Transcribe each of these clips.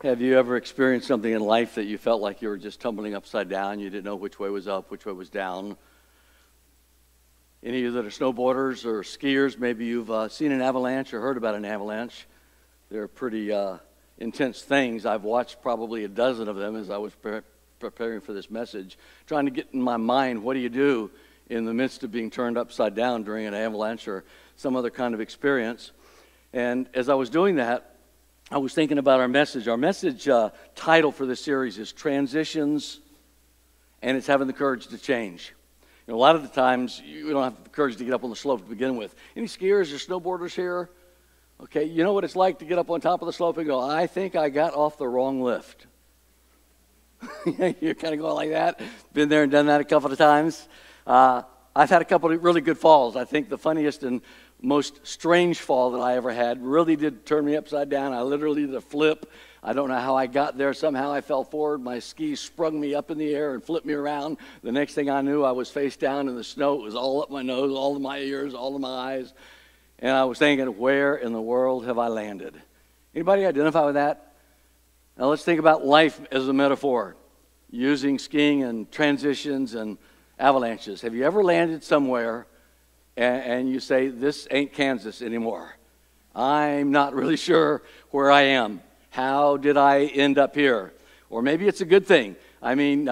Have you ever experienced something in life that you felt like you were just tumbling upside down? You didn't know which way was up, which way was down. Any of you that are snowboarders or skiers, maybe you've seen an avalanche or heard about an avalanche. They're pretty intense things. I've watched probably a dozen of them as I was preparing for this message, trying to get in my mind, what do you do in the midst of being turned upside down during an avalanche or some other kind of experience? And as I was doing that, I was thinking about our message. Our message title for this series is Transitions, and it's having the courage to change. You know, a lot of the times, you don't have the courage to get up on the slope to begin with. Any skiers or snowboarders here? Okay, you know what it's like to get up on top of the slope and go, I think I got off the wrong lift. You're kind of going like that. Been there and done that a couple of times. I've had a couple of really good falls. I think the funniest and most strange fall that I ever had really did turn me upside down. I literally did a flip. I don't know how I got there. Somehow I fell forward. My skis sprung me up in the air and flipped me around. The next thing I knew, I was face down in the snow. It was all up my nose, all of my ears, all of my eyes. And I was thinking, where in the world have I landed? Anybody identify with that? Now let's think about life as a metaphor, using skiing and transitions and avalanches. Have you ever landed somewhere and you say, this ain't Kansas anymore? I'm not really sure where I am. How did I end up here? Or maybe it's a good thing. I mean,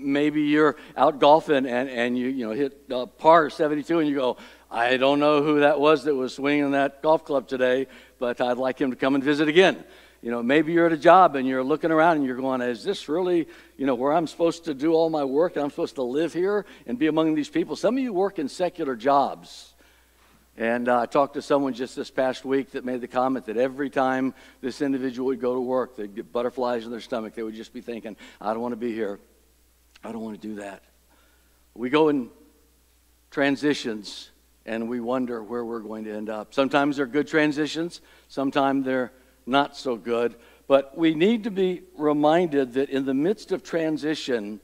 maybe you're out golfing and you hit par 72 and you go, I don't know who that was swinging that golf club today, but I'd like him to come and visit again. You know, maybe you're at a job and you're looking around and you're going, is this really, where I'm supposed to do all my work and I'm supposed to live here and be among these people? Some of you work in secular jobs. And I talked to someone just this past week that made the comment that every time this individual would go to work, they'd get butterflies in their stomach. They would just be thinking, I don't want to be here. I don't want to do that. We go in transitions and we wonder where we're going to end up. Sometimes they're good transitions. Sometimes they're not so good. But we need to be reminded that in the midst of transition,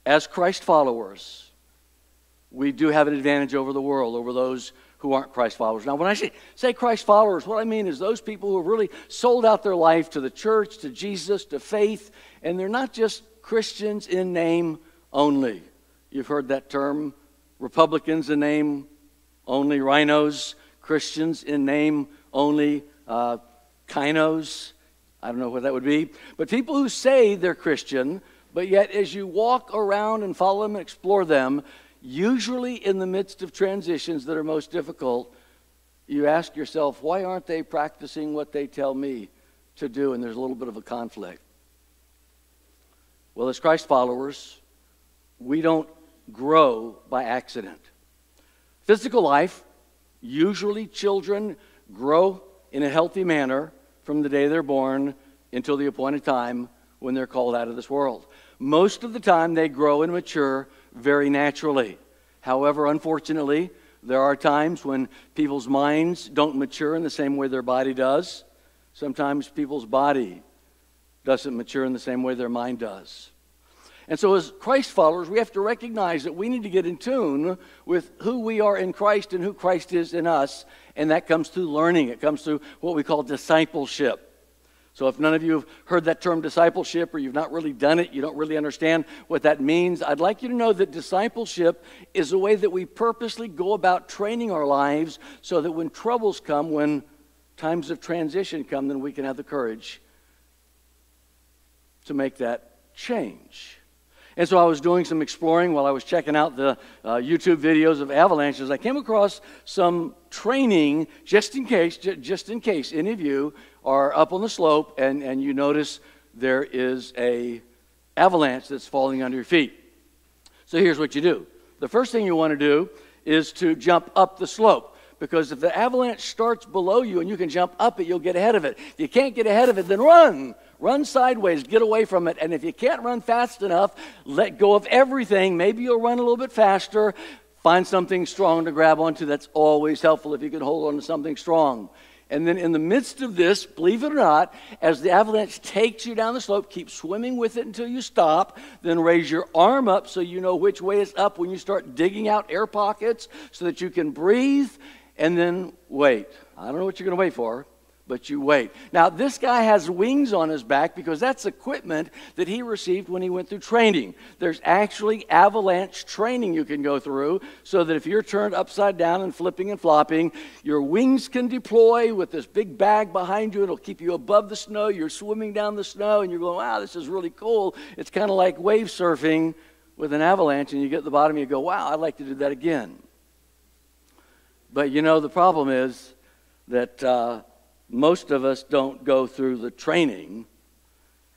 as Christ followers, we do have an advantage over the world, over those who aren't Christ followers. Now, when I say Christ followers, what I mean is those people who have really sold out their life to the church, to Jesus, to faith, and they're not just Christians in name only. You've heard that term, Republicans in name only, rhinos, Christians in name only, kinos. I don't know what that would be. But people who say they're Christian, but yet as you walk around and follow them and explore them, usually in the midst of transitions that are most difficult, you ask yourself, why aren't they practicing what they tell me to do? And there's a little bit of a conflict. Well, as Christ followers, we don't grow by accident. Physical life, usually children grow in a healthy manner from the day they're born until the appointed time when they're called out of this world. Most of the time they grow and mature very naturally. However, unfortunately, there are times when people's minds don't mature in the same way their body does. Sometimes people's body doesn't mature in the same way their mind does. And so as Christ followers, we have to recognize that we need to get in tune with who we are in Christ and who Christ is in us. And that comes through learning. It comes through what we call discipleship. So if none of you have heard that term discipleship, or you've not really done it, you don't really understand what that means, I'd like you to know that discipleship is a way that we purposely go about training our lives so that when troubles come, when times of transition come, then we can have the courage to make that change. And so I was doing some exploring while I was checking out the YouTube videos of avalanches. I came across some training just in case any of you are up on the slope and you notice there is a avalanche that's falling under your feet. So here's what you do. The first thing you want to do is to jump up the slope, because if the avalanche starts below you and you can jump up it, you'll get ahead of it. If you can't get ahead of it, then run. Run sideways, get away from it. And if you can't run fast enough, let go of everything. Maybe you'll run a little bit faster. Find something strong to grab onto. That's always helpful if you can hold on to something strong. And then in the midst of this, believe it or not, as the avalanche takes you down the slope, keep swimming with it until you stop. Then raise your arm up so you know which way is up when you start digging out air pockets so that you can breathe. And then wait. I don't know what you're going to wait for, but you wait. Now, this guy has wings on his back because that's equipment that he received when he went through training. There's actually avalanche training you can go through so that if you're turned upside down and flipping and flopping, your wings can deploy with this big bag behind you. It'll keep you above the snow. You're swimming down the snow, and you're going, wow, this is really cool. It's kind of like wave surfing with an avalanche, and you get to the bottom, and you go, wow, I'd like to do that again. But the problem is that most of us don't go through the training,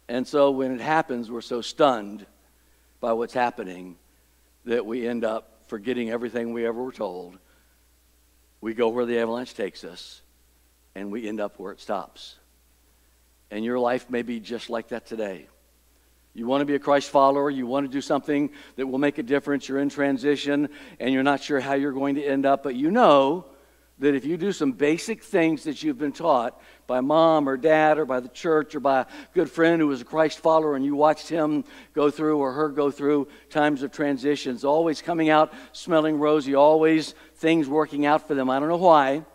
and so when it happens, we're so stunned by what's happening that we end up forgetting everything we ever were told. We go where the avalanche takes us, and we end up where it stops. And your life may be just like that today. You want to be a Christ follower, you want to do something that will make a difference, you're in transition, and you're not sure how you're going to end up, but you know that if you do some basic things that you've been taught by mom or dad or by the church or by a good friend who was a Christ follower, and you watched him go through or her go through times of transitions, always coming out smelling rosy, always things working out for them. I don't know why.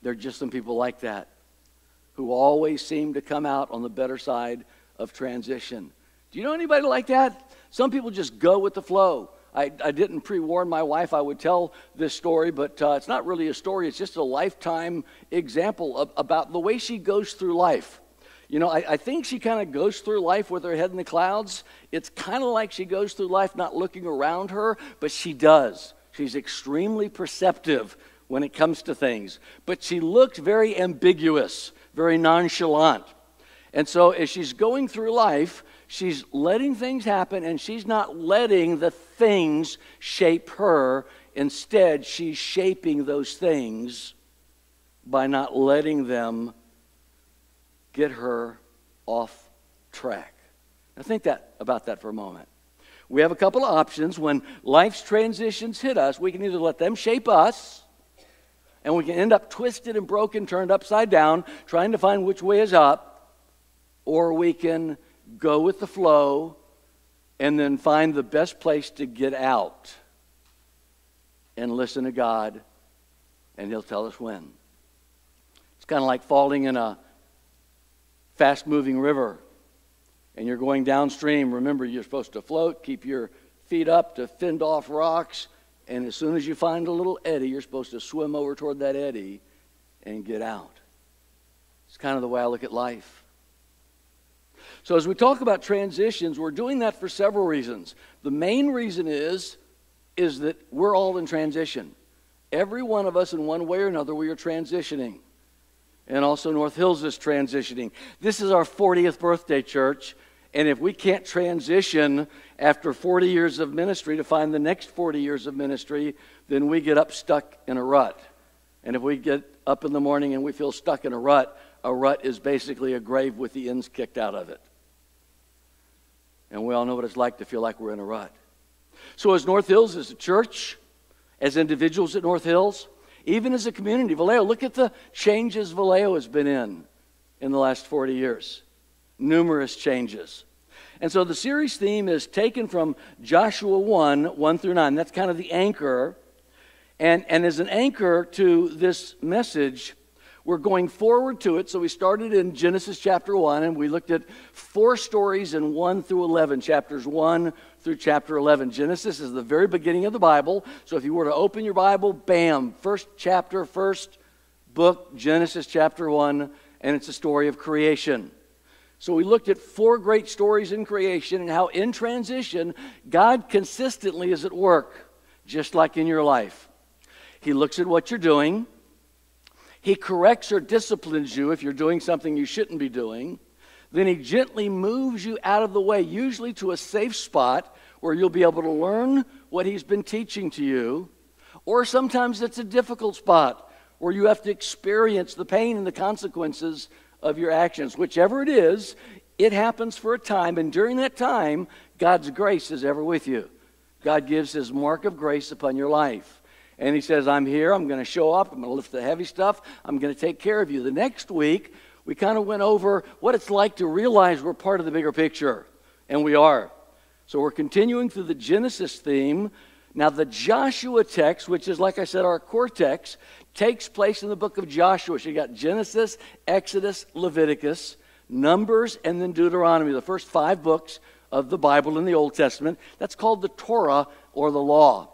There are just some people like that who always seem to come out on the better side of transition. Do you know anybody like that? Some people just go with the flow. I didn't pre-warn my wife I would tell this story, but it's not really a story. It's just a lifetime example about the way she goes through life. I think she kind of goes through life with her head in the clouds. It's kind of like she goes through life not looking around her, but she does. She's extremely perceptive when it comes to things. But she looked very ambiguous, very nonchalant. And so as she's going through life, she's letting things happen, and she's not letting the things shape her. Instead, she's shaping those things by not letting them get her off track. Now think about that for a moment. We have a couple of options. When life's transitions hit us, we can either let them shape us, and we can end up twisted and broken, turned upside down, trying to find which way is up, or we can go with the flow and then find the best place to get out and listen to God, and He'll tell us when. It's kind of like falling in a fast-moving river, and you're going downstream. Remember, you're supposed to float, keep your feet up to fend off rocks, and as soon as you find a little eddy, you're supposed to swim over toward that eddy and get out. It's kind of the way I look at life. So as we talk about transitions, we're doing that for several reasons. The main reason is that we're all in transition. Every one of us in one way or another, we are transitioning. And also North Hills is transitioning. This is our 40th birthday, church. And if we can't transition after 40 years of ministry to find the next 40 years of ministry, then we get stuck in a rut. And if we get up in the morning and we feel stuck in a rut is basically a grave with the ends kicked out of it. And we all know what it's like to feel like we're in a rut. So as North Hills, as a church, as individuals at North Hills, even as a community, Vallejo, look at the changes Vallejo has been in the last 40 years. Numerous changes. And so the series theme is taken from Joshua 1 through 9. That's kind of the anchor. And as an anchor to this message, we're going forward to it. So we started in Genesis chapter 1, and we looked at 4 stories in 1 through 11, chapters 1 through chapter 11. Genesis is the very beginning of the Bible. So if you were to open your Bible, bam, first chapter, first book, Genesis chapter 1, and it's a story of creation. So we looked at 4 great stories in creation and how in transition, God consistently is at work, just like in your life. He looks at what you're doing. He corrects or disciplines you if you're doing something you shouldn't be doing. Then He gently moves you out of the way, usually to a safe spot where you'll be able to learn what He's been teaching to you. Or sometimes it's a difficult spot where you have to experience the pain and the consequences of your actions. Whichever it is, it happens for a time, and during that time, God's grace is ever with you. God gives His mark of grace upon your life. And He says, I'm here, I'm going to show up, I'm going to lift the heavy stuff, I'm going to take care of you. The next week, we kind of went over what it's like to realize we're part of the bigger picture. And we are. So we're continuing through the Genesis theme, Now, the Joshua text, which is, like I said, our core text, takes place in the book of Joshua. So you got Genesis, Exodus, Leviticus, Numbers, and then Deuteronomy, the first 5 books of the Bible in the Old Testament. That's called the Torah, or the law.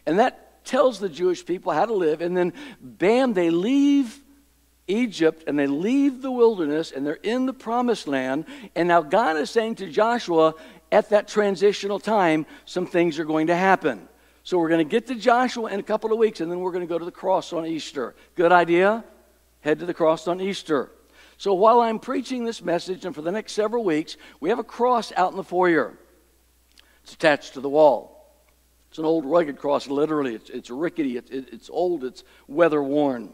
And that tells the Jewish people how to live. And then, bam, they leave Egypt, and they leave the wilderness, and they're in the promised land. And now God is saying to Joshua, at that transitional time, some things are going to happen. So we're going to get to Joshua in a couple of weeks, and then we're going to go to the cross on Easter. Good idea? Head to the cross on Easter. So while I'm preaching this message, and for the next several weeks, we have a cross out in the foyer. It's attached to the wall. It's an old rugged cross, literally. It's rickety, it's old, it's weather-worn.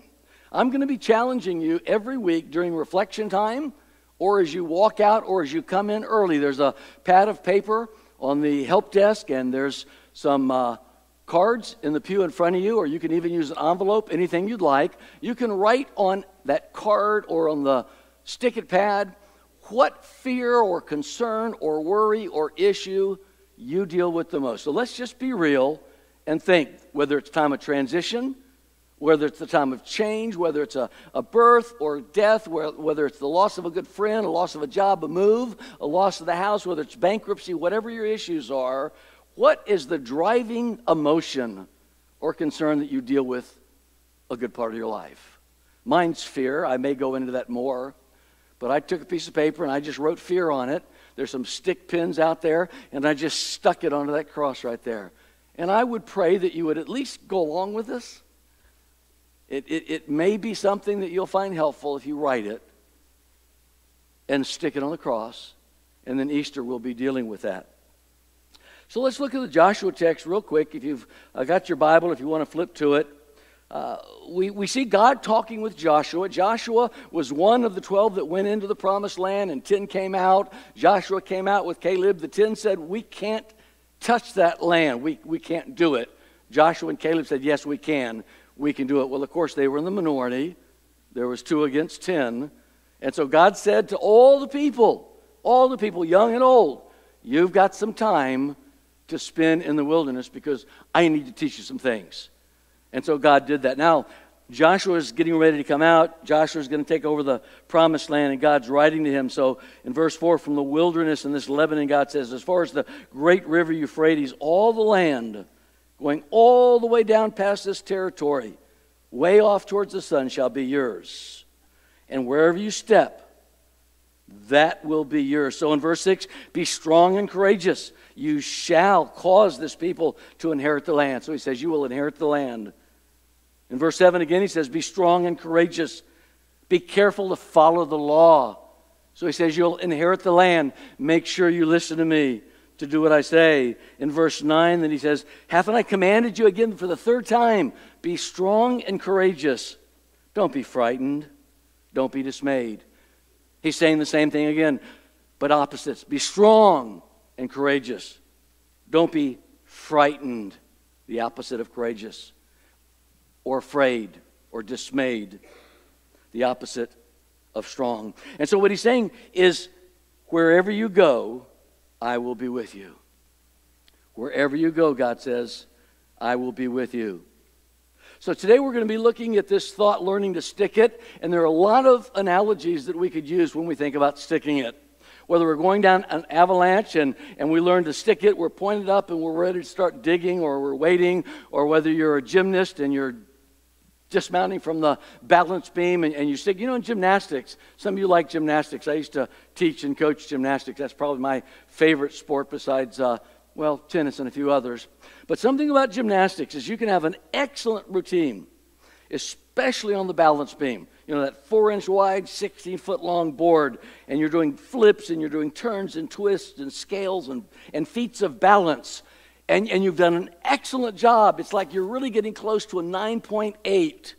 I'm going to be challenging you every week during reflection time, or as you walk out, or as you come in early. There's a pad of paper on the help desk, and there's some cards in the pew in front of you, or you can even use an envelope, anything you'd like. You can write on that card or on the stick-it pad what fear or concern or worry or issue you deal with the most. So let's just be real and think, whether it's time of transition, whether it's the time of change, whether it's a birth or death, whether it's the loss of a good friend, a loss of a job, a move, a loss of the house, whether it's bankruptcy, whatever your issues are, what is the driving emotion or concern that you deal with a good part of your life? Mine's fear. I may go into that more. But I took a piece of paper and I just wrote fear on it. There's some stick pins out there, and I just stuck it onto that cross right there. And I would pray that you would at least go along with this. It may be something that you'll find helpful if you write it and stick it on the cross, and then Easter will be dealing with that. So let's look at the Joshua text real quick. If you've got your Bible, if you want to flip to it. We see God talking with Joshua. Joshua was one of the 12 that went into the promised land, and 10 came out. Joshua came out with Caleb. The 10 said, we can't touch that land. We can't do it. Joshua and Caleb said, yes, we can. We can do it. Well, of course, they were in the minority. There was 2 against 10. And so God said to all the people, young and old, you've got some time to spend in the wilderness because I need to teach you some things. And so God did that. Now, Joshua is getting ready to come out. Joshua is going to take over the promised land, and God's writing to him. So in verse 4, from the wilderness in this Lebanon, God says, as far as the great river Euphrates, all the land, going all the way down past this territory, way off towards the sun, shall be yours. And wherever you step, that will be yours. So in verse 6, be strong and courageous. You shall cause this people to inherit the land. So he says, you will inherit the land. In verse 7 again, he says, be strong and courageous. Be careful to follow the law. So he says, you'll inherit the land. Make sure you listen to me to do what I say. In verse 9, then he says, haven't I commanded you again for the 3rd time? Be strong and courageous. Don't be frightened. Don't be dismayed. He's saying the same thing again, but opposites. Be strong and courageous. Don't be frightened, the opposite of courageous, or afraid, or dismayed, the opposite of strong. And so what he's saying is, wherever you go, I will be with you. Wherever you go, God says, I will be with you. So today we're going to be looking at this thought, learning to stick it, and there are a lot of analogies that we could use when we think about sticking it. Whether we're going down an avalanche and we learn to stick it, we're pointed up and we're ready to start digging, or we're waiting, or whether you're a gymnast and you're dismounting from the balance beam and you stick. You know, in gymnastics, some of you like gymnastics. I used to teach and coach gymnastics. That's probably my favorite sport besides, tennis and a few others. But something about gymnastics is you can have an excellent routine, especially on the balance beam. You know, that 4-inch wide, 16-foot long board, and you're doing flips and you're doing turns and twists and scales and feats of balance. And you've done an excellent job. It's like you're really getting close to a 9.8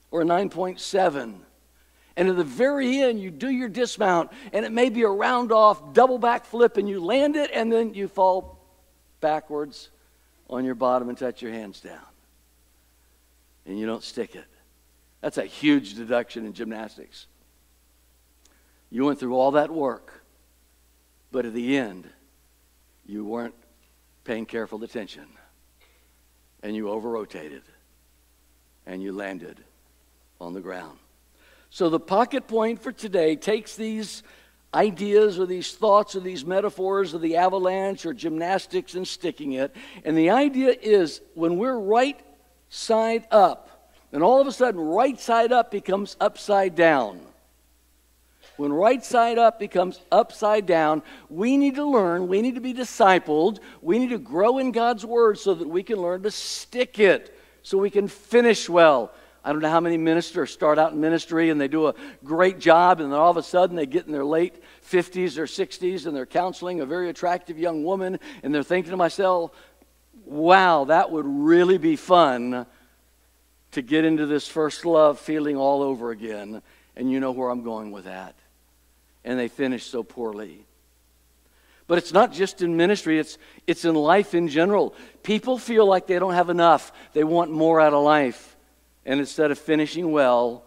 or a 9.7. And at the very end, you do your dismount, and it may be a round-off double back flip, and you land it, and then you fall backwards on your bottom and touch your hands down. And you don't stick it. That's a huge deduction in gymnastics. You went through all that work, but at the end, you weren't paying careful attention. and you over-rotated, and you landed on the ground. So the pocket point for today takes these ideas or these thoughts or these metaphors of the avalanche or gymnastics and sticking it. And the idea is when we're right side up, and all of a sudden right side up becomes upside down. When right side up becomes upside down, we need to learn, we need to be discipled, we need to grow in God's Word so that we can learn to stick it, so we can finish well. I don't know how many ministers start out in ministry and they do a great job, and then all of a sudden they get in their late 50s or 60s and they're counseling a very attractive young woman, and they're thinking to myself, wow, that would really be fun to get into this first love feeling all over again. And you know where I'm going with that. And they finish so poorly. But it's not just in ministry, it's in life in general. People feel like they don't have enough. They want more out of life. And instead of finishing well,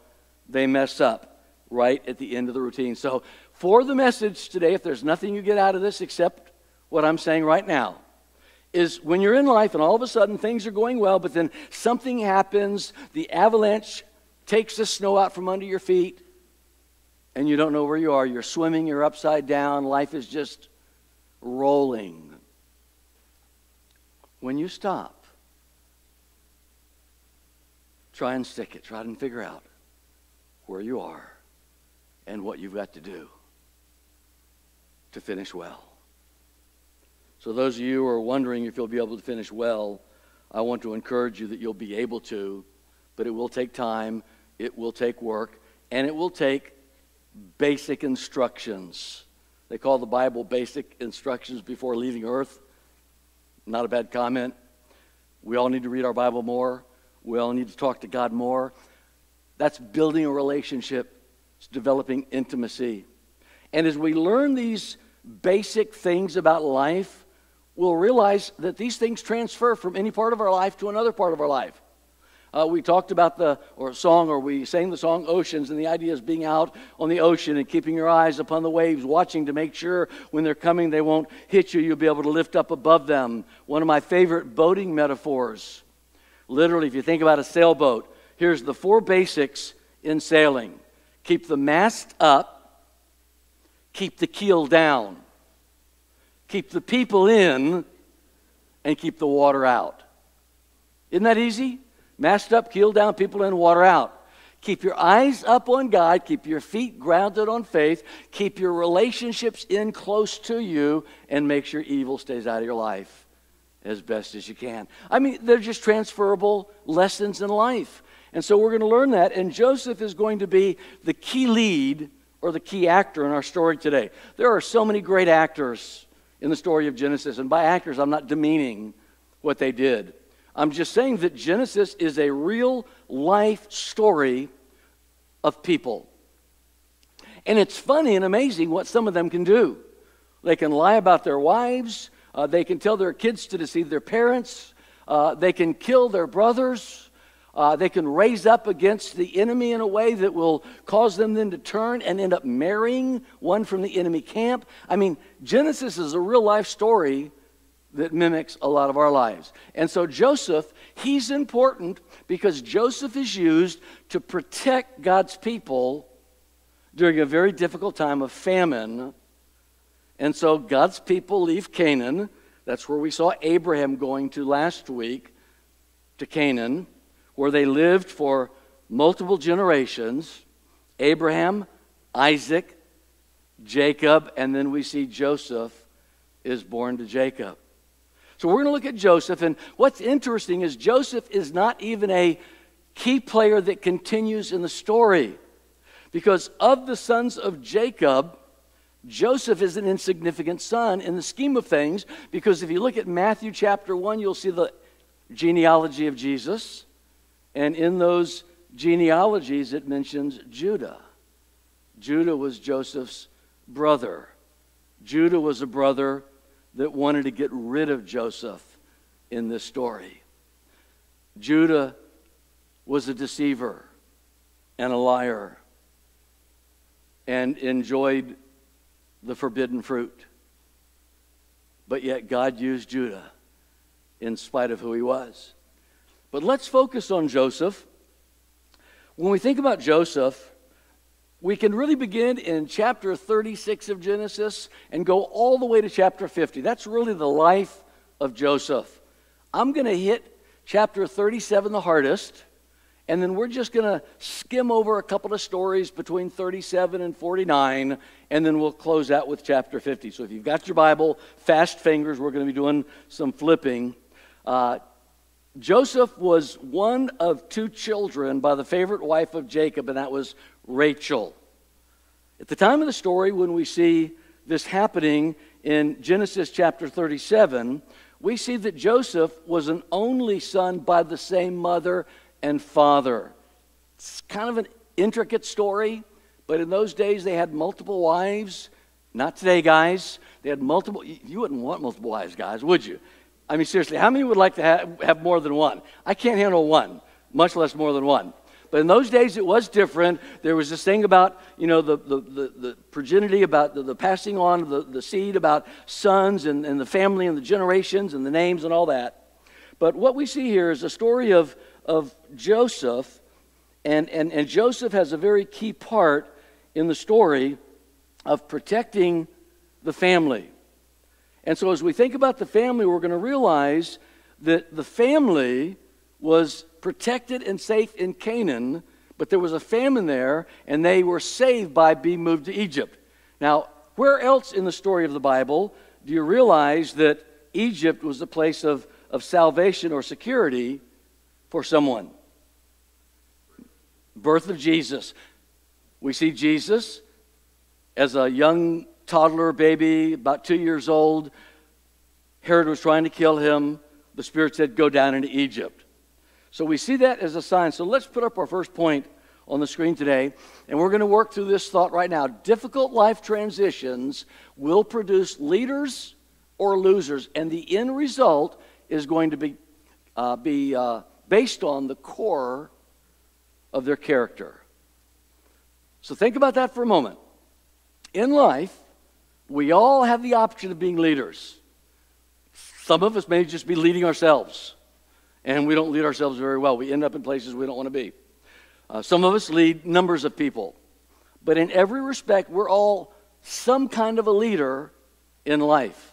they mess up right at the end of the routine. So for the message today, if there's nothing you get out of this except what I'm saying right now, is when you're in life and all of a sudden things are going well, but then something happens, the avalanche takes the snow out from under your feet, and you don't know where you are. You're swimming, you're upside down, life is just rolling. When you stop, try and stick it. Try and figure out where you are and what you've got to do to finish well. So those of you who are wondering if you'll be able to finish well, I want to encourage you that you'll be able to, but it will take time, it will take work, and it will take basic instructions. They call the Bible basic instructions before leaving earth. Not a bad comment. We all need to read our Bible more. We all need to talk to God more. That's building a relationship. It's developing intimacy. And as we learn these basic things about life, we'll realize that these things transfer from any part of our life to another part of our life. We talked about we sang the song Oceans, and the idea is being out on the ocean and keeping your eyes upon the waves, watching to make sure when they're coming they won't hit you. You'll be able to lift up above them. One of my favorite boating metaphors. Literally, if you think about a sailboat, here's the 4 basics in sailing. Keep the mast up, keep the keel down, keep the people in, and keep the water out. Isn't that easy? Mast up, keel down, people in, water out. Keep your eyes up on God. Keep your feet grounded on faith. Keep your relationships in close to you, and make sure evil stays out of your life as best as you can. I mean, they're just transferable lessons in life. And so we're going to learn that, and Joseph is going to be the key lead or the key actor in our story today. There are so many great actors in the story of Genesis, and by actors, I'm not demeaning what they did. I'm just saying that Genesis is a real life story of people. And it's funny and amazing what some of them can do. They can lie about their wives. They can tell their kids to deceive their parents. They can kill their brothers. They can raise up against the enemy in a way that will cause them then to turn and end up marrying one from the enemy camp. I mean, Genesis is a real life story that mimics a lot of our lives. And so Joseph, he's important because Joseph is used to protect God's people during a very difficult time of famine. And so God's people leave Canaan. That's where we saw Abraham going to last week, to Canaan, where they lived for multiple generations. Abraham, Isaac, Jacob, and then we see Joseph is born to Jacob. So we're going to look at Joseph, and what's interesting is Joseph is not even a key player that continues in the story. Because of the sons of Jacob, Joseph is an insignificant son in the scheme of things, because if you look at Matthew chapter 1, you'll see the genealogy of Jesus, and in those genealogies it mentions Judah. Judah was Joseph's brother. Judah was a brother that wanted to get rid of Joseph in this story. Judah was a deceiver and a liar and enjoyed the forbidden fruit. But yet God used Judah in spite of who he was. But let's focus on Joseph. When we think about Joseph, we can really begin in chapter 36 of Genesis and go all the way to chapter 50. That's really the life of Joseph. I'm going to hit chapter 37 the hardest, and then we're just going to skim over a couple of stories between 37 and 49, and then we'll close out with chapter 50. So if you've got your Bible, fast fingers, we're going to be doing some flipping. Joseph was one of two children by the favorite wife of Jacob, and that was Rachel. At the time of the story, when we see this happening in Genesis chapter 37, we see that Joseph was an only son by the same mother and father. It's kind of an intricate story, but in those days they had multiple wives. Not today, guys. They had multiple. You wouldn't want multiple wives, guys, would you? I mean, seriously, how many would like to have more than one? I can't handle one, much less more than one. But in those days, it was different. There was this thing about, the progeny, about the passing on of the seed, about sons and the family and the generations and the names and all that. But what we see here is a story of Joseph, and Joseph has a very key part in the story of protecting the family. And so as we think about the family, we're going to realize that the family was protected and safe in Canaan, but there was a famine there, and they were saved by being moved to Egypt. Now, where else in the story of the Bible do you realize that Egypt was the place of salvation or security for someone? Birth of Jesus. We see Jesus as a young toddler baby, about 2 years old. Herod was trying to kill him. The Spirit said, go down into Egypt. So we see that as a sign. So let's put up our first point on the screen today, and we're going to work through this thought right now. Difficult life transitions will produce leaders or losers, and the end result is going to be based on the core of their character. So think about that for a moment. In life, we all have the option of being leaders. Some of us may just be leading ourselves, and we don't lead ourselves very well. We end up in places we don't want to be. Some of us lead numbers of people. But in every respect, we're all some kind of a leader in life.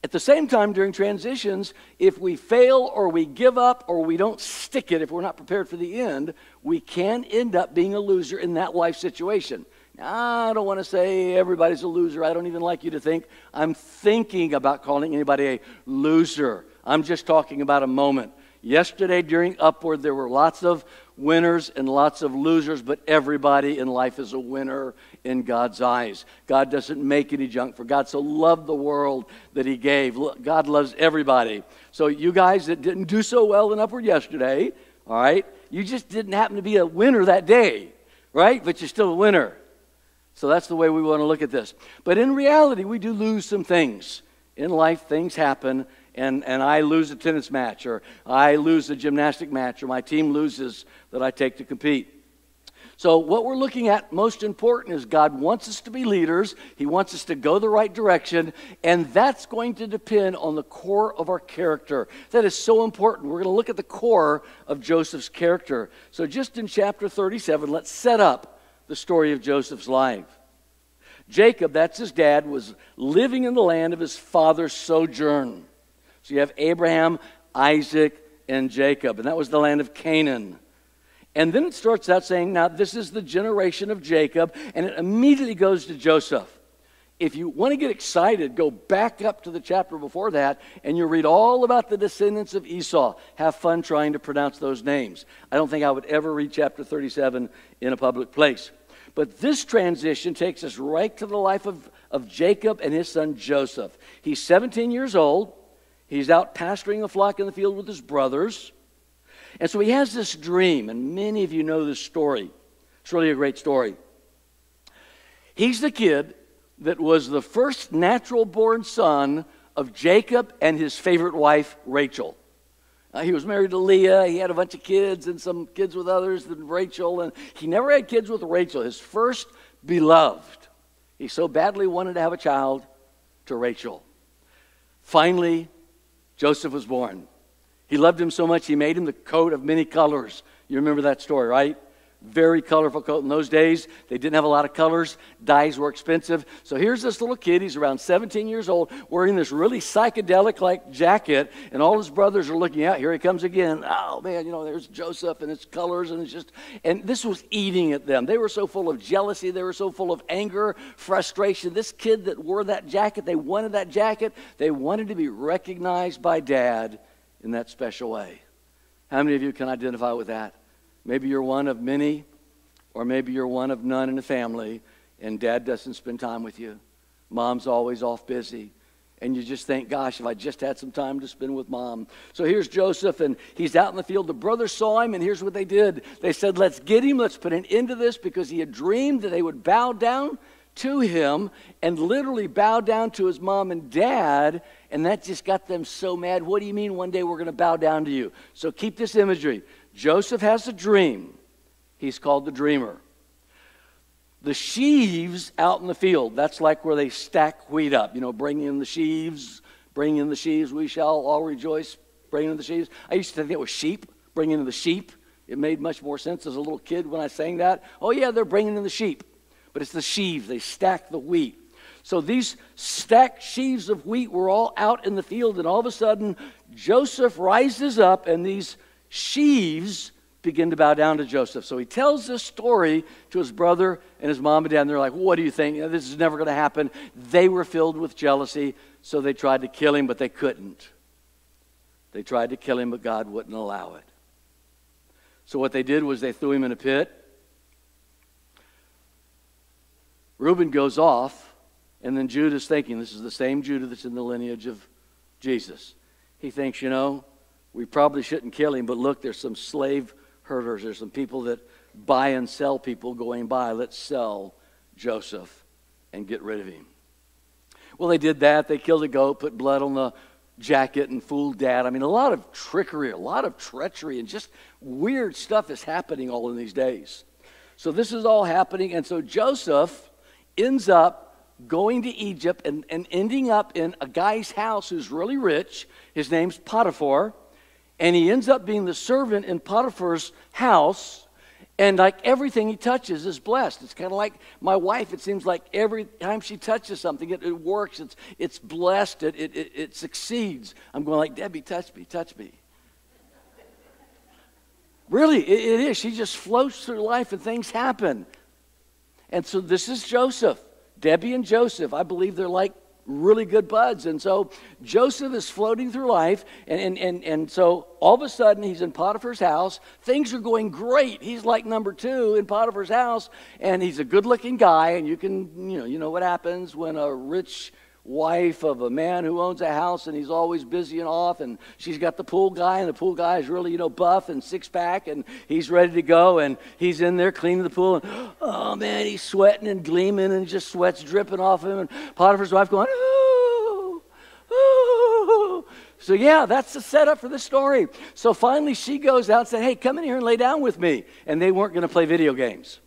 At the same time, during transitions, if we fail or we give up or we don't stick it, if we're not prepared for the end, we can end up being a loser in that life situation. Now, I don't want to say everybody's a loser. I don't even like you to think I'm thinking about calling anybody a loser. I'm just talking about a moment. Yesterday during Upward, there were lots of winners and lots of losers, but everybody in life is a winner in God's eyes. God doesn't make any junk, for God so loved the world that he gave. God loves everybody. So you guys that didn't do so well in Upward yesterday, all right, you just didn't happen to be a winner that day, right? But you're still a winner. So that's the way we want to look at this. But in reality, we do lose some things. In life, things happen, and I lose a tennis match, or I lose a gymnastic match, or my team loses that I take to compete. So what we're looking at most important is God wants us to be leaders. He wants us to go the right direction, and that's going to depend on the core of our character. That is so important. We're going to look at the core of Joseph's character. So just in chapter 37, let's set up the story of Joseph's life. Jacob, that's his dad, was living in the land of his father's sojourn. So you have Abraham, Isaac, and Jacob, and that was the land of Canaan. And then it starts out saying, now this is the generation of Jacob, and it immediately goes to Joseph. If you want to get excited, go back up to the chapter before that, and you read all about the descendants of Esau. Have fun trying to pronounce those names. I don't think I would ever read chapter 37 in a public place. But this transition takes us right to the life of Jacob and his son Joseph. He's 17 years old. He's out pasturing the flock in the field with his brothers. And so he has this dream, and many of you know this story. It's really a great story. He's the kid that was the first natural-born son of Jacob and his favorite wife, Rachel. He was married to Leah. He had a bunch of kids and some kids with others than Rachel. And he never had kids with Rachel, his first beloved. He so badly wanted to have a child to Rachel. Finally, Joseph was born. He loved him so much, he made him the coat of many colors. You remember that story, right? Very colorful coat. In those days, they didn't have a lot of colors. Dyes were expensive. So here's this little kid. He's around 17 years old, wearing this really psychedelic-like jacket, and all his brothers are looking out. Here he comes again. Oh, man, there's Joseph and his colors, and this was eating at them. They were so full of jealousy. They were so full of anger, frustration. This kid that wore that jacket, they wanted that jacket. They wanted to be recognized by Dad in that special way. How many of you can identify with that? Maybe you're one of many, or maybe you're one of none in the family, and Dad doesn't spend time with you. Mom's always off busy, and you just think, gosh, if I just had some time to spend with Mom. So here's Joseph, and he's out in the field. The brothers saw him, and here's what they did. They said, let's get him, let's put an end to this, because he had dreamed that they would bow down to him and literally bow down to his mom and dad, and that just got them so mad. What do you mean one day we're going to bow down to you? So keep this imagery. Joseph has a dream. He's called the dreamer. The sheaves out in the field, that's like where they stack wheat up. Bring in the sheaves, we shall all rejoice, bring in the sheaves. I used to think it was sheep, bring in the sheep. It made much more sense as a little kid when I sang that. Oh yeah, they're bringing in the sheep. But it's the sheaves, they stack the wheat. So these stacked sheaves of wheat were all out in the field, and all of a sudden, Joseph rises up, and these sheaves begin to bow down to Joseph. So he tells this story to his brother and his mom and dad, and they're like, what do you think? This is never going to happen. They were filled with jealousy, so they tried to kill him, but they couldn't. They tried to kill him, but God wouldn't allow it. So what they did was they threw him in a pit. Reuben goes off, and then Judah's thinking, this is the same Judah that's in the lineage of Jesus. He thinks, we probably shouldn't kill him, but look, there's some slave herders. There's some people that buy and sell people going by. Let's sell Joseph and get rid of him. Well, they did that. They killed a goat, put blood on the jacket, and fooled Dad. A lot of trickery, a lot of treachery, and just weird stuff is happening all in these days. So this is all happening, and so Joseph ends up going to Egypt and ending up in a guy's house who's really rich. His name's Potiphar. And he ends up being the servant in Potiphar's house. And like everything he touches is blessed. It's kind of like my wife. It seems like every time she touches something, it works. It's blessed. It succeeds. I'm going like, Debbie, touch me, touch me. Really, it is. She just floats through life and things happen. And so this is Joseph. Debbie and Joseph, I believe they're like really good buds. And so Joseph is floating through life, and so all of a sudden he's in Potiphar's house. Things are going great. He's like number 2 in Potiphar's house, and he's a good-looking guy, and you know what happens when a rich wife of a man who owns a house, and he's always busy and off, and she's got the pool guy, and the pool guy is really, buff and six-pack, and he's ready to go, and he's in there cleaning the pool, and oh man, he's sweating and gleaming, and just sweat's dripping off him, and Potiphar's wife going, ooh, ooh. So yeah, that's the setup for the story. So finally she goes out and said, hey, come in here and lay down with me, and they weren't going to play video games.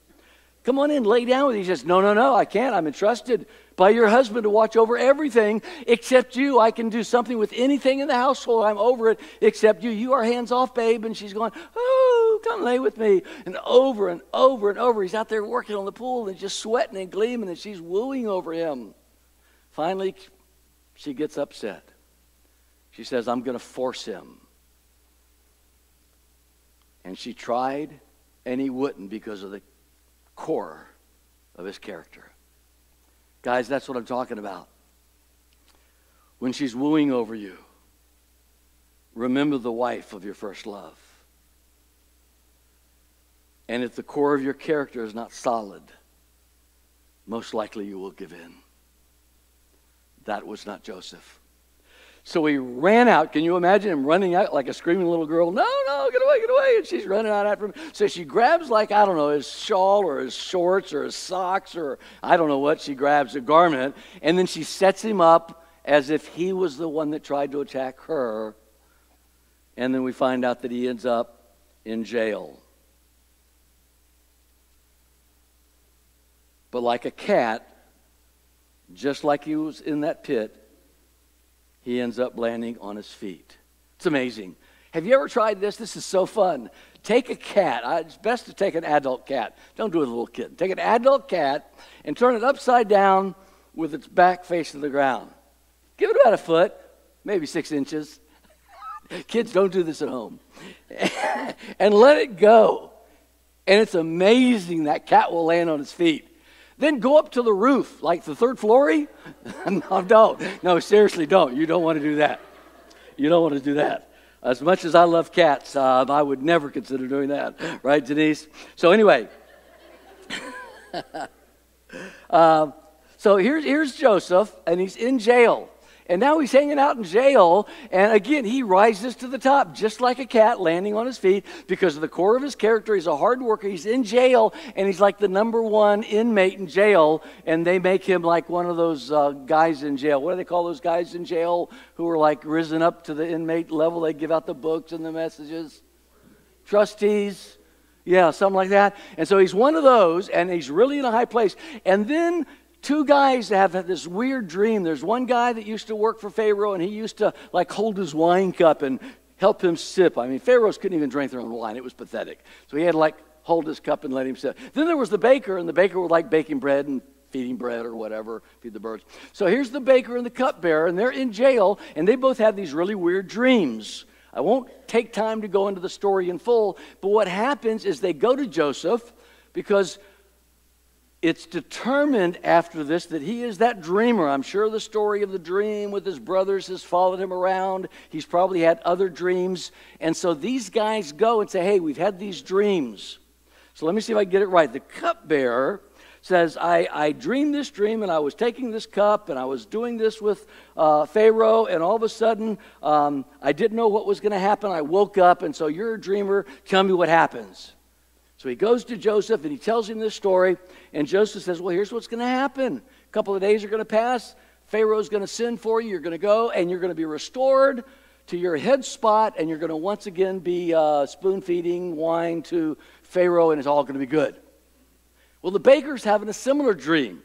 Come on in, lay down with me. He says, no, I can't. I'm entrusted by your husband to watch over everything except you. I can do something with anything in the household. I'm over it except you. You are hands off, babe. And she's going, oh, come lay with me. And over and over and over, he's out there working on the pool and just sweating and gleaming, and she's wooing over him. Finally, she gets upset. She says, I'm going to force him. And she tried, and he wouldn't because of the core of his character. Guys, that's what I'm talking about. When she's wooing over you, remember the wife of your first love. And if the core of your character is not solid, most likely you will give in. That was not Joseph. So he ran out. Can you imagine him running out like a screaming little girl? No, get away, get away. And she's running out after him. So she grabs his shawl or his shorts or his socks or I don't know what. She grabs a garment, and then she sets him up as if he was the one that tried to attack her. And then we find out that he ends up in jail. But like a cat, just like he was in that pit, he ends up landing on his feet. It's amazing. Have you ever tried this? This is so fun. Take a cat. It's best to take an adult cat. Don't do it with a little kid. Take an adult cat and turn it upside down with its back facing the ground. Give it about a foot, maybe 6 inches. Kids, don't do this at home. And let it go. And it's amazing that cat will land on its feet. Then go up to the roof, like the third floor-y. No, don't. No, seriously, don't. You don't want to do that. You don't want to do that. As much as I love cats, I would never consider doing that. Right, Denise? So anyway. So here's Joseph, and he's in jail. And now he's hanging out in jail, and again, he rises to the top, just like a cat landing on his feet, because of the core of his character. He's a hard worker. He's in jail, and he's like the number one inmate in jail, and they make him like one of those guys in jail. What do they call those guys in jail who are like risen up to the inmate level? They give out the books and the messages. Trustees. Yeah, something like that. And so he's one of those, and he's really in a high place. And then two guys have had this weird dream. There's one guy that used to work for Pharaoh, and he used to like hold his wine cup and help him sip. I mean, Pharaohs couldn't even drink their own wine. It was pathetic. So he had to like hold his cup and let him sip. Then there was the baker, and the baker would like baking bread and feeding bread or whatever, feed the birds. So here's the baker and the cupbearer, and they're in jail, and they both have these really weird dreams. I won't take time to go into the story in full, but what happens is they go to Joseph because it's determined after this that he is that dreamer. I'm sure the story of the dream with his brothers has followed him around. He's probably had other dreams. And so these guys go and say, hey, we've had these dreams. So let me see if I get it right. The cupbearer says, I dreamed this dream, and I was taking this cup, and I was doing this with Pharaoh, and all of a sudden, I didn't know what was going to happen. I woke up, and so you're a dreamer. Tell me what happens. So he goes to Joseph, and he tells him this story, and Joseph says, well, here's what's going to happen. A couple of days are going to pass. Pharaoh's going to send for you. You're going to go, and you're going to be restored to your head spot, and you're going to once again be spoon-feeding wine to Pharaoh, and it's all going to be good. Well, the baker's having a similar dream.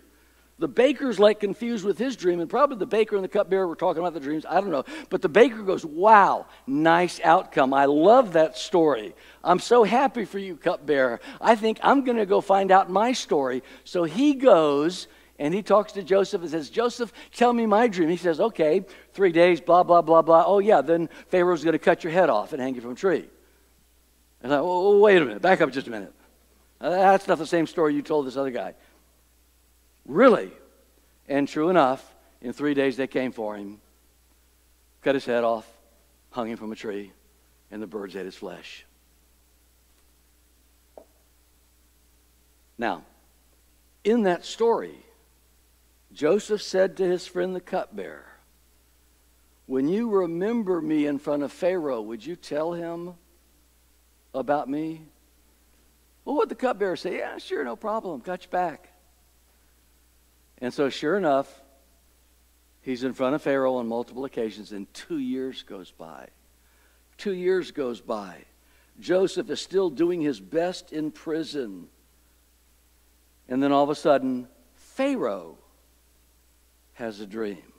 The baker's like confused with his dream, and probably the baker and the cupbearer were talking about the dreams. I don't know. But the baker goes, wow, nice outcome. I love that story. I'm so happy for you, cupbearer. I think I'm going to go find out my story. So he goes, and he talks to Joseph and says, Joseph, tell me my dream. He says, okay, 3 days, blah, blah, blah, blah. Oh, yeah, then Pharaoh's going to cut your head off and hang you from a tree. And I oh, wait a minute. Back up just a minute. That's not the same story you told this other guy. Really? And true enough, in 3 days they came for him, cut his head off, hung him from a tree, and the birds ate his flesh. Now, in that story, Joseph said to his friend the cupbearer, when you remember me in front of Pharaoh, would you tell him about me? Well, what the cupbearer say? Yeah, sure, no problem. Got your back. And so sure enough, he's in front of Pharaoh on multiple occasions, and 2 years goes by. 2 years goes by. Joseph is still doing his best in prison. And then all of a sudden, Pharaoh has a dream.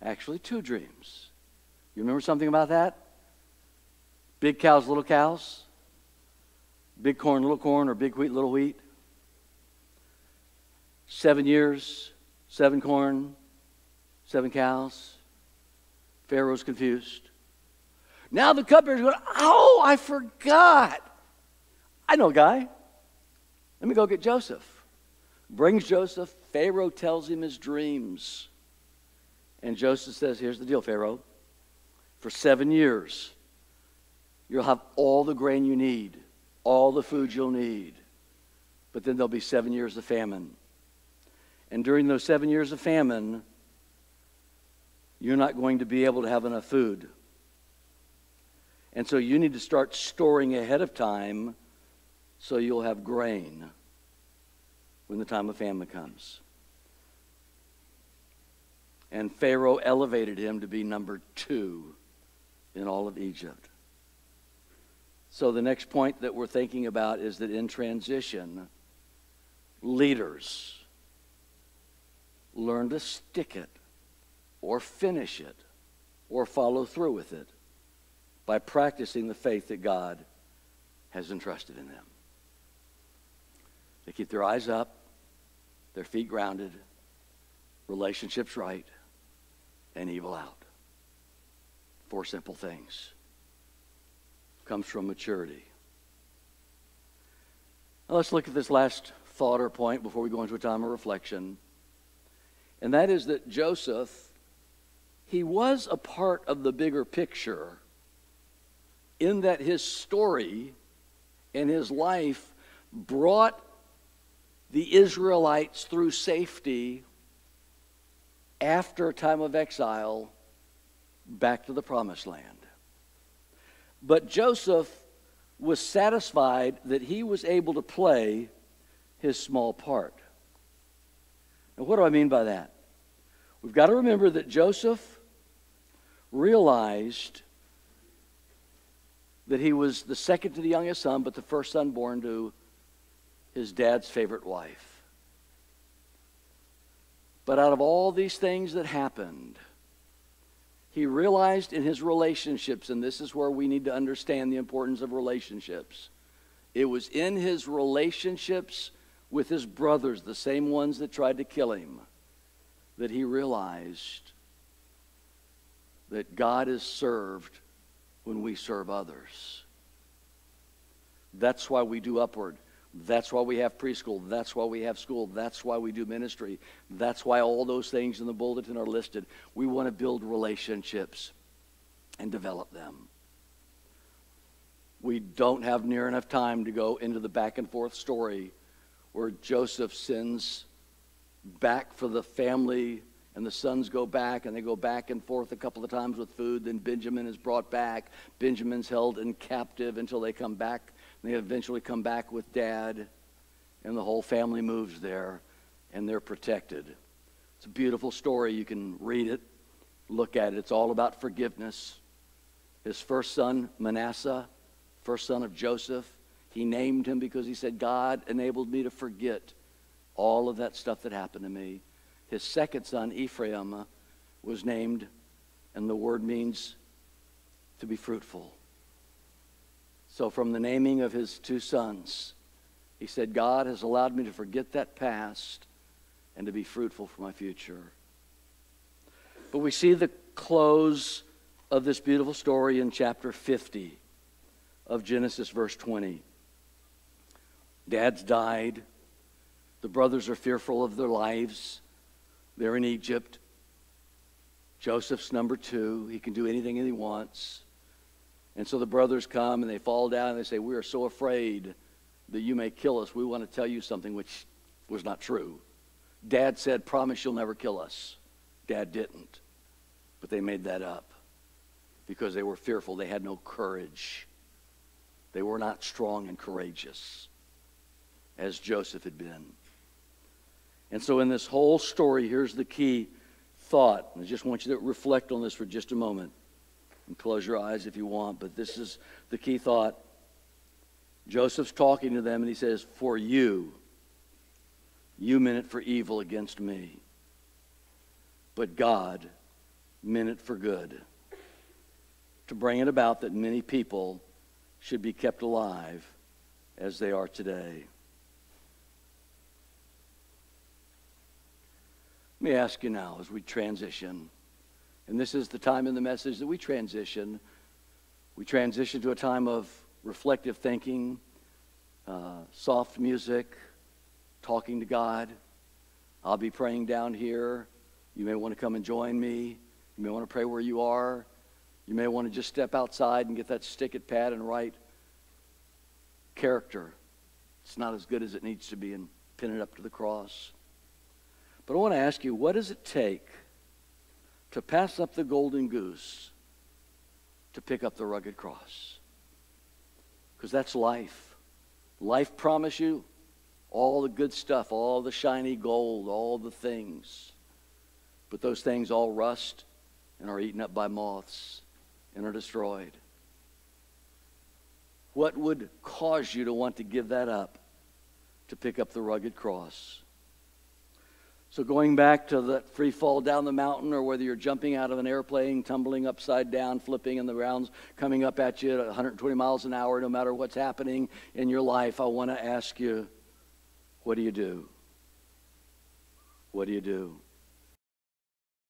Actually, 2 dreams. You remember something about that? Big cows, little cows? Big corn, little corn, or big wheat, little wheat? 7 years, 7 corn, 7 cows. Pharaoh's confused. Now the cupbearer's going, oh, I forgot. I know a guy. Let me go get Joseph. Brings Joseph. Pharaoh tells him his dreams. And Joseph says, here's the deal, Pharaoh. For 7 years, you'll have all the grain you need, all the food you'll need. But then there'll be 7 years of famine. And during those 7 years of famine, you're not going to be able to have enough food. And so you need to start storing ahead of time so you'll have grain when the time of famine comes. And Pharaoh elevated him to be number 2 in all of Egypt. So the next point that we're thinking about is that in transition, leaders learn to stick it or finish it or follow through with it by practicing the faith that God has entrusted in them. They keep their eyes up, their feet grounded, relationships right, and evil out. 4 simple things. Comes from maturity. Now let's look at this last thought or point before we go into a time of reflection. And that is that Joseph, he was a part of the bigger picture in that his story and his life brought the Israelites through safety after a time of exile back to the promised land. But Joseph was satisfied that he was able to play his small part. Now, what do I mean by that? We've got to remember that Joseph realized that he was the second to the youngest son, but the first son born to his dad's favorite wife. But out of all these things that happened, he realized in his relationships, and this is where we need to understand the importance of relationships. It was in his relationships with his brothers, the same ones that tried to kill him, that he realized that God is served when we serve others. That's why we do Upward. That's why we have preschool. That's why we have school. That's why we do ministry. That's why all those things in the bulletin are listed. We want to build relationships and develop them. We don't have near enough time to go into the back and forth story where Joseph sends back for the family and the sons go back and they go back and forth a couple of times with food. Then Benjamin is brought back. Benjamin's held in captive until they come back. They eventually come back with Dad, and the whole family moves there, and they're protected. It's a beautiful story. You can read it, look at it. It's all about forgiveness. His first son, Manasseh, first son of Joseph, he named him because he said, God enabled me to forget all of that stuff that happened to me. His second son, Ephraim, was named, and the word means to be fruitful. So from the naming of his 2 sons, he said, God has allowed me to forget that past and to be fruitful for my future. But we see the close of this beautiful story in chapter 50 of Genesis, verse 20. Dad's died. The brothers are fearful of their lives. They're in Egypt. Joseph's number 2. He can do anything that he wants. And so the brothers come and they fall down and they say, we are so afraid that you may kill us. We want to tell you something, which was not true. Dad said, promise you'll never kill us. Dad didn't. But they made that up because they were fearful. They had no courage. They were not strong and courageous as Joseph had been. And so in this whole story, here's the key thought. I just want you to reflect on this for just a moment. And close your eyes if you want, but this is the key thought. Joseph's talking to them and he says, for you meant it for evil against me. But God meant it for good, to bring it about that many people should be kept alive as they are today. Let me ask you now as we transition. And this is the time in the message that we transition. We transition to a time of reflective thinking, soft music, talking to God. I'll be praying down here. You may want to come and join me. You may want to pray where you are. You may want to just step outside and get that stick-it pad and write character. It's not as good as it needs to be, and pin it up to the cross. But I want to ask you, what does it take to pass up the golden goose to pick up the rugged cross? Because that's life. Life promise you all the good stuff, all the shiny gold, all the things. But those things all rust and are eaten up by moths and are destroyed. What would cause you to want to give that up to pick up the rugged cross? So going back to that free fall down the mountain, or whether you're jumping out of an airplane, tumbling upside down, flipping, and the rounds coming up at you at 120 miles an hour, no matter what's happening in your life, I want to ask you, what do you do? What do you do?